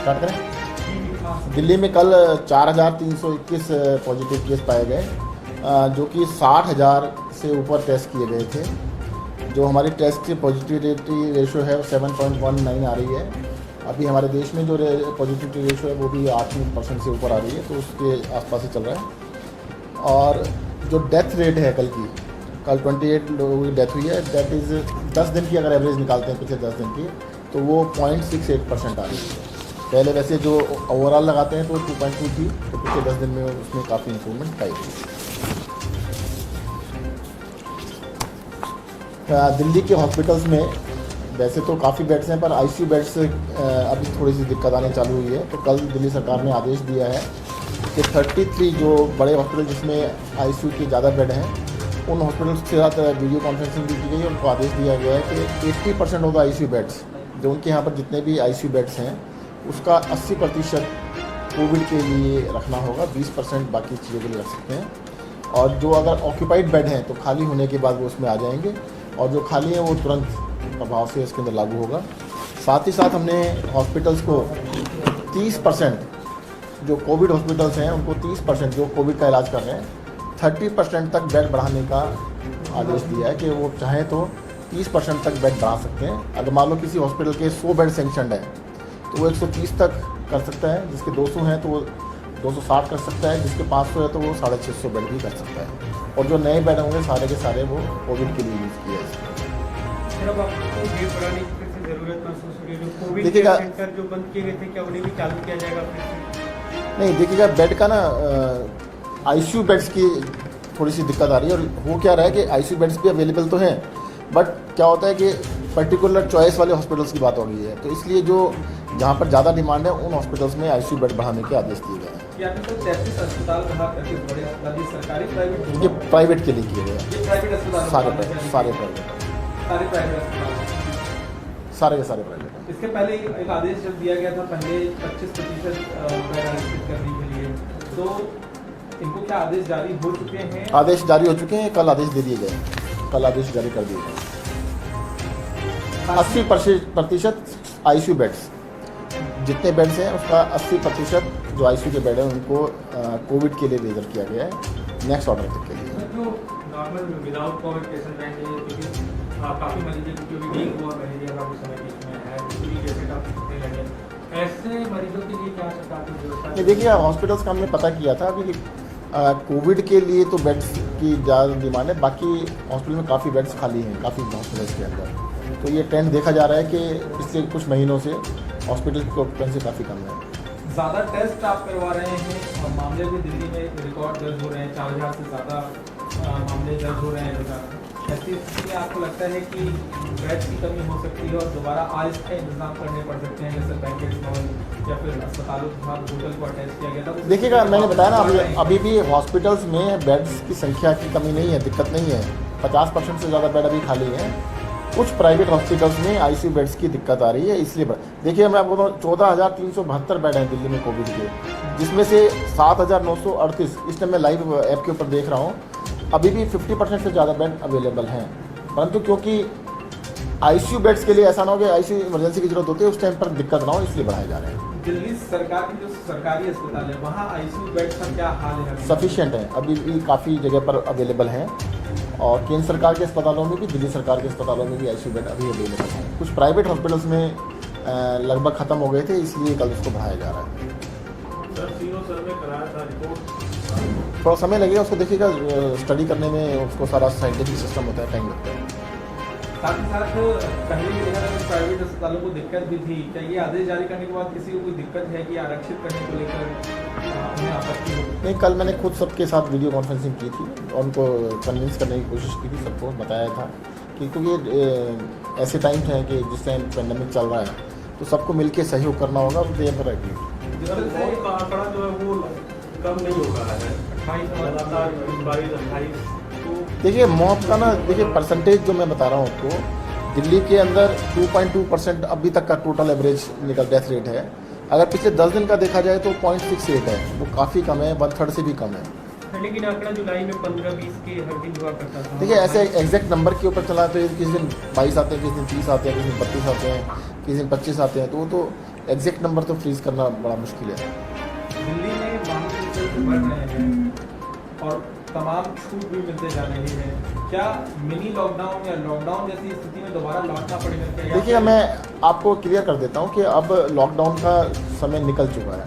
Start करें। दिल्ली में कल 4,321 पॉजिटिव केस पाए गए, जो कि 60,000 से ऊपर टेस्ट किए गए थे। जो हमारी टेस्ट की पॉजिटिविटी रेशो है वो 7.19 आ रही है। अभी हमारे देश में जो पॉजिटिविटी रेशो है वो भी 8% से ऊपर आ रही है, तो उसके आसपास ही चल रहा है। और जो डेथ रेट है कल 28 लोगों की डेथ हुई है, दैट इज़ 10 दिन की अगर एवरेज निकालते हैं पिछले 10 दिन की, तो वो 0.68% आ रही है। पहले वैसे जो ओवरऑल लगाते हैं तो 2.2 थी, तो पिछले 10 दिन में उसमें काफ़ी इंप्रूवमेंट पाई गई। दिल्ली के हॉस्पिटल्स में वैसे तो काफ़ी बेड्स हैं, पर आईसीयू बेड्स अभी थोड़ी सी दिक्कत आने चालू हुई है। तो कल दिल्ली सरकार ने आदेश दिया है कि 33 जो बड़े हॉस्पिटल जिसमें आईसीयू के ज़्यादा बेड हैं, उन हॉस्पिटल्स के साथ वीडियो कॉन्फ्रेंसिंग भी की गई है। उनको आदेश दिया गया है कि 80% ऑफ द आईसीयू बेड्स, जो उनके यहाँ पर जितने भी आईसीयू बेड्स हैं, उसका 80% कोविड के लिए रखना होगा, 20% बाकी चीज़ों के लिए रख सकते हैं। और जो अगर ऑक्यूपाइड बेड हैं तो खाली होने के बाद वो उसमें आ जाएंगे, और जो खाली हैं वो तुरंत प्रभाव से इसके अंदर लागू होगा। साथ ही साथ हमने हॉस्पिटल्स को 30%, जो कोविड हॉस्पिटल्स हैं उनको 30% जो कोविड का इलाज कर रहे हैं, 30% तक बेड बढ़ाने का आदेश दिया है कि वो चाहें तो 30% तक बेड बढ़ा सकते हैं। अगर मान लो किसी हॉस्पिटल के 100 बेड सेंक्शनड है तो वो 130 तक कर सकता है, जिसके 200 हैं तो वो 260 कर सकता है, जिसके 500 है तो वो 650 बेड भी कर सकता है। और जो नए बेड होंगे सारे के सारे वो कोविड के लिए यूज़ किए जाएंगे। देखिएगा, जो बंद किए गए थे क्या उन्हें भी चालू किया जाएगा? नहीं देखिएगा, बेड का ना आईसीयू बेड्स की थोड़ी सी दिक्कत आ रही है। और हो क्या रहा है कि आईसीयू बेड्स भी अवेलेबल तो हैं, बट क्या होता है कि पर्टिकुलर चॉइस वाले हॉस्पिटल्स की बात हो गई है। तो इसलिए जो जहाँ पर ज़्यादा डिमांड है उन हॉस्पिटल्स में आईसीयू बेड बढ़ाने के आदेश दिए गए हैं। ये प्राइवेट के लिए किए गए हैं, प्राइवेट अस्पताल सारे प्राइवेट सारे के सारे प्राइवेट। इसके पहले एक आदेश जब दिया गया था पहले 25% बेड आरक्षित करने के लिए, तो इनको क्या आदेश जारी हो चुके हैं? आदेश जारी हो चुके हैं, कल आदेश दे दिए गए, कल आदेश जारी कर दिए गए। 80% आईसीयू बेड्स, जितने बेड्स हैं उसका 80% जो आईसीयू के बेड हैं उनको कोविड के लिए रिजर्व किया गया है, नेक्स्ट ऑर्डर तक के लिए। जो नॉर्मल विदाउट कोविड पेशेंट रहेंगे, क्योंकि काफ़ी मरीजों की जो भी डेंगू और मलेरिया का भी समय बीच में है, पूरी जैसे का लगे, ऐसे मरीजों के लिए क्या सरकार की व्यवस्था? ये देखिए, हॉस्पिटल्स का हमने पता किया था अभी कोविड के लिए तो बेड्स की ज़्यादा डिमांड है, बाकी हॉस्पिटल में काफ़ी बेड्स खाली हैं काफ़ी हॉस्पिटल्स के अंदर। तो ये ट्रेंड देखा जा रहा है कि पिछले कुछ महीनों से हॉस्पिटल की ऑक्यूपेंसी काफ़ी कम है। ज़्यादा टेस्ट आप करवा रहे हैं और मामले भी दिल्ली में रिकॉर्ड दर्ज हो रहे हैं, 4,000 से ज़्यादा मामले दर्ज हो रहे हैं रोजाना। ऐसी स्थिति में आपको लगता है कि बेड की कमी हो सकती है और दोबारा आज का इंतजाम करने पड़ सकते हैं, जैसे बैंकेट मॉल या फिर अस्पतालों के साथ होटल को अटैच किया गया था? देखिएगा, मैंने बताया ना अभी भी हॉस्पिटल्स में बेड्स की संख्या की कमी नहीं है, दिक्कत नहीं है। 50% से ज़्यादा बेड अभी खाली हैं। कुछ प्राइवेट हॉस्पिटल्स में आईसीयू बेड्स की दिक्कत आ रही है, इसलिए देखिए मैं आपको बताऊँ 14,372 बेड हैं दिल्ली में कोविड के, जिसमें से 7,938 इस टाइम मैं लाइव ऐप के ऊपर देख रहा हूँ, अभी भी 50% से ज़्यादा बेड अवेलेबल हैं। परंतु क्योंकि आईसीयू बेड्स के लिए ऐसा ना हो कि आईसीयू इमरजेंसी की जरूरत होती है, उस टाइम पर दिक्कत ना हो, इसलिए बढ़ाए जा रहे हैं। दिल्ली सरकार की जो सरकारी अस्पताल है वहाँ आईसीयू बेड्स का क्या हाल है? सफिशिएंट है, अभी भी काफ़ी जगह पर अवेलेबल हैं। और केंद्र सरकार के अस्पतालों में भी, दिल्ली सरकार के अस्पतालों में भी आईसीयू बेड अभी अवेलेबल हैं। कुछ प्राइवेट हॉस्पिटल्स में लगभग ख़त्म हो गए थे, इसलिए कल उसको बढ़ाया जा रहा है। सर, तीनों सर्वे कराया था, रिपोर्ट थोड़ा समय लगेगा उसको, देखिएगा स्टडी करने में, उसको सारा साइंटिफिक सिस्टम होता है, टाइम लगता है। साथ ही साथ पहले भी देखा था प्राइवेट अस्पतालों को दिक्कत भी थी, क्या ये आदेश जारी करने के बाद किसी को कोई दिक्कत है कि आरक्षित करने को लेकर उन्हें आपत्ति हो? नहीं, कल मैंने खुद सबके साथ वीडियो कॉन्फ्रेंसिंग की थी और उनको कन्विंस करने की कोशिश की थी, सबको बताया था कि क्योंकि ऐसे टाइम थे कि जिस टाइम पेंडेमिक चल रहा है तो सबको मिलकर सहयोग करना होगा। तो ये पर आंकड़ा जो है वो कम नहीं हो रहा है, 28 देखिए मौत का ना, देखिए परसेंटेज जो मैं बता रहा हूँ आपको, दिल्ली के अंदर 2.2% अभी तक का टोटल एवरेज निकल डेथ रेट है। अगर पिछले 10 दिन का देखा जाए तो 0.68 है, वो काफ़ी कम है, 1/3 से भी कम है। लेकिन आंकड़ा जुलाई में 15-20 के हर दिन हुआ करता था। देखिए ऐसे एग्जैक्ट नंबर के ऊपर चला तो किसी दिन 22 आते हैं, किसी दिन 30 आते हैं, किसी दिन 32 आते हैं, किसी दिन 25 आते हैं, तो वो तो एग्जैक्ट नंबर तो फ्रीज करना बड़ा मुश्किल है। दिल्ली में मामले तेजी से बढ़ रहे हैं और तमाम छूट भी मिलते जा रही है, क्या मिनी लॉकडाउन या लॉकडाउन जैसी स्थिति में दोबारा लौटना पड़ेगा क्या? देखिए, मैं आपको क्लियर कर देता हूँ कि अब लॉकडाउन का समय निकल चुका है।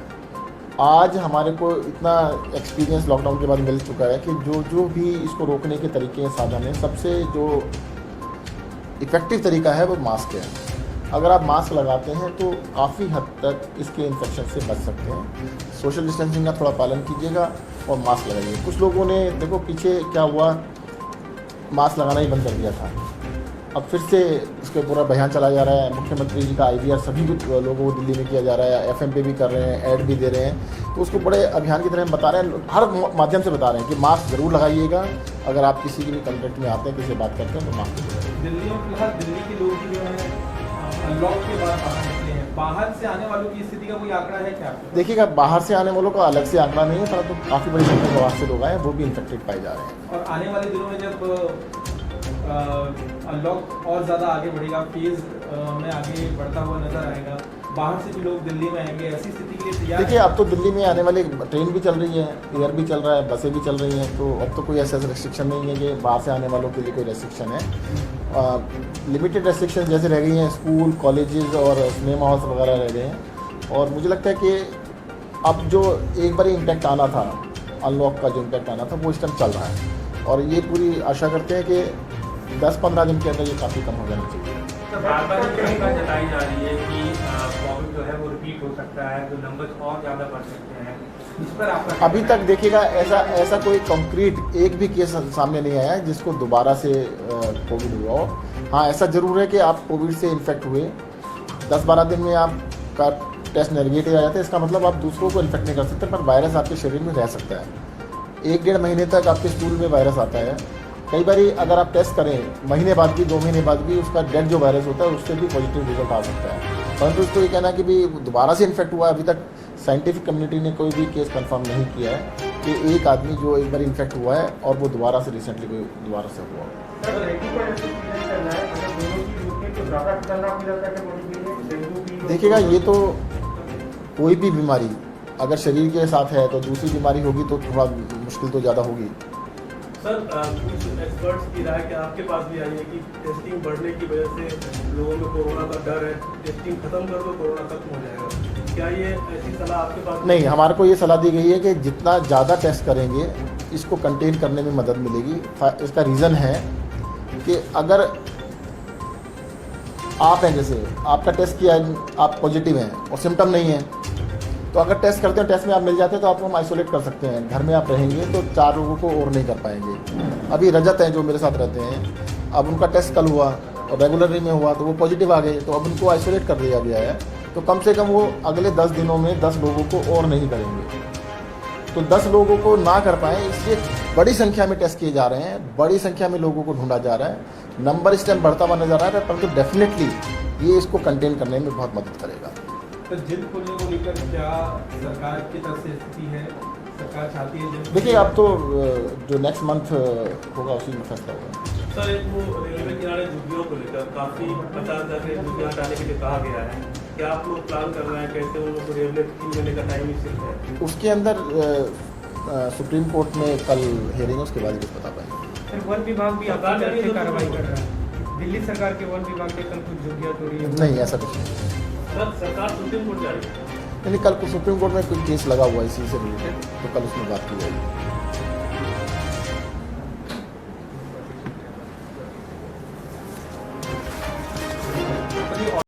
आज हमारे को इतना एक्सपीरियंस लॉकडाउन के बाद मिल चुका है कि जो भी इसको रोकने के तरीके हैं, साधन हैं, सबसे जो इफ़ेक्टिव तरीका है वो मास्क है। अगर आप मास्क लगाते हैं तो काफ़ी हद तक इसके इन्फेक्शन से बच सकते हैं। सोशल डिस्टेंसिंग का थोड़ा पालन कीजिएगा और मास्क लगाइए। कुछ लोगों ने देखो पीछे क्या हुआ, मास्क लगाना ही बंद कर दिया था, अब फिर से इसके पूरा बयान चला जा रहा है। मुख्यमंत्री जी का IVR सभी लोगों को दिल्ली में किया जा रहा है, FM पे भी कर रहे हैं, ऐड भी दे रहे हैं, तो उसको बड़े अभियान की तरह हम बता रहे हैं, हर माध्यम से बता रहे हैं कि मास्क ज़रूर लगाइएगा। अगर आप किसी के भी कॉन्टेक्ट में आते हैं, किसी से बात करते हैं तो मास्क लगाइए। दिल्ली में फिलहाल दिल्ली के लोग जो हैं अनलॉक के बाद बाहर निकले हैं, बाहर से आने वालों की स्थिति का कोई आंकड़ा है क्या? देखिएगा, बाहर से आने वालों का अलग से आंकड़ा नहीं है, परंतु काफ़ी बड़ी संख्या में बाहर से लोग आए हैं, वो भी इन्फेक्टेड पाए जा रहे हैं। और आने वाले दिनों में जब अनलॉक और ज़्यादा आगे बढ़ेगा, फेज़ में आगे बढ़ता हुआ नजर आएगा, बाहर से भी लोग दिल्ली में आएंगे, ऐसी स्थिति के लिए तैयार? देखिए, अब तो दिल्ली में आने वाली ट्रेन भी चल रही है, एयर भी चल रहा है, बसें भी चल रही हैं, तो अब तो कोई ऐसा रेस्ट्रिक्शन नहीं है कि बाहर से आने वालों के लिए कोई रेस्ट्रिक्शन है। लिमिटेड रेस्ट्रिक्शन जैसे रह गई हैं, स्कूल, कॉलेजेस और सिनेमा हॉल्स वगैरह रह गए हैं। और मुझे लगता है कि अब जो एक बार इम्पैक्ट आना था, अनलॉक का जो इम्पैक्ट आना था, वो इस टाइम चल रहा है और ये पूरी आशा करते हैं कि 10-15 दिन के अंदर ये काफ़ी कम हो जाना चाहिए। बार-बार ये शंका जताई जा रही है कि कोविड जो है वो रिपीट हो सकता है, जो नंबर और ज़्यादा बढ़ सकते हैं, इस पर आपका? अभी तक देखिएगा, ऐसा कोई कंक्रीट एक भी केस सामने नहीं आया है जिसको दोबारा से कोविड हुआ हो। हाँ, ऐसा ज़रूर है कि आप कोविड से इन्फेक्ट हुए, 10-12 दिन में आपका टेस्ट नेगेटिव आ जाता है, इसका मतलब आप दूसरों को इन्फेक्ट नहीं कर सकते, पर वायरस आपके शरीर में रह सकता है। 1-1.5 महीने तक आपके स्टूल में वायरस आता है। कई बार अगर आप टेस्ट करें महीने बाद भी, 2 महीने बाद भी, उसका डेड जो वायरस होता है उससे भी पॉजिटिव रिजल्ट आ सकता है। परंतु इसको ये कहना कि भी दोबारा से इन्फेक्ट हुआ, अभी तक साइंटिफिक कम्युनिटी ने कोई भी केस कंफर्म नहीं किया है कि एक आदमी जो एक बार इन्फेक्ट हुआ है और वो दोबारा से रिसेंटली कोई दोबारा से हुआ। देखिएगा, ये तो कोई भी बीमारी अगर शरीर के साथ है तो दूसरी बीमारी होगी तो थोड़ा मुश्किल तो ज़्यादा होगी। सर, कुछ एक्सपर्ट्स की राय कि आपके पास भी आई है कि टेस्टिंग बढ़ने की वजह से लोगों में कोरोना का डर है, टेस्टिंग खत्म कर दो कोरोना खत्म हो जाएगा, क्या ये ऐसी सलाह आपके पास? नहीं, हमारे को ये सलाह दी गई है कि जितना ज़्यादा टेस्ट करेंगे इसको कंटेन करने में मदद मिलेगी। इसका रीज़न है कि अगर आप हैं, जैसे आपका टेस्ट किया, आप पॉजिटिव हैं और सिम्टम नहीं है, तो अगर टेस्ट करते हैं, टेस्ट में आप मिल जाते हैं तो आपको हम आइसोलेट कर सकते हैं। घर में आप रहेंगे तो 4 लोगों को और नहीं कर पाएंगे। अभी रजत हैं जो मेरे साथ रहते हैं, अब उनका टेस्ट कल हुआ और रेगुलरली में हुआ तो वो पॉजिटिव आ गए, तो अब उनको आइसोलेट कर दिया गया है। तो कम से कम वो अगले 10 दिनों में 10 लोगों को और नहीं करेंगे। तो 10 लोगों को ना कर पाए, इसलिए बड़ी संख्या में टेस्ट किए जा रहे हैं, बड़ी संख्या में लोगों को ढूंढा जा रहा है। नंबर इस टाइम बढ़ता हुआ नजर आ रहा है, परंतु डेफिनेटली ये इसको कंटेन करने में बहुत मदद करेगा। तो जिम खोलने को लेकर क्या सरकार की तरफ से स्थिति है? सरकार चाहती है जिम? देखिए, अब तो जो नेक्स्ट मंथ होगा उसी में फैसला होगा। सर, एक वो रेलवे किनारे झुग्गियों को लेकर काफ़ी 50,000 के झुग्गियाँ हटाने के लिए कहा गया है, क्या आप लोग प्लान कर रहे हैं? कैसे उन लोगों को रेलवे 3 महीने का टाइम सिर्फ है? उसके अंदर सुप्रीम कोर्ट में कल हियरिंग, उसके बाद ही कुछ बता पाएंगे। वन विभाग भी आपकी तरफ से कार्रवाई कर रहा है, दिल्ली सरकार के वन विभाग ने कल कुछ झुग्गियाँ तोड़ी है। नहीं, ऐसा कुछ नहीं। सर, सरकार सुप्रीम कोर्ट जाएगी? यानी कल को सुप्रीम कोर्ट में कोई केस लगा हुआ है इसी से रिलेटेड, तो कल उसमें बात की जाएगी।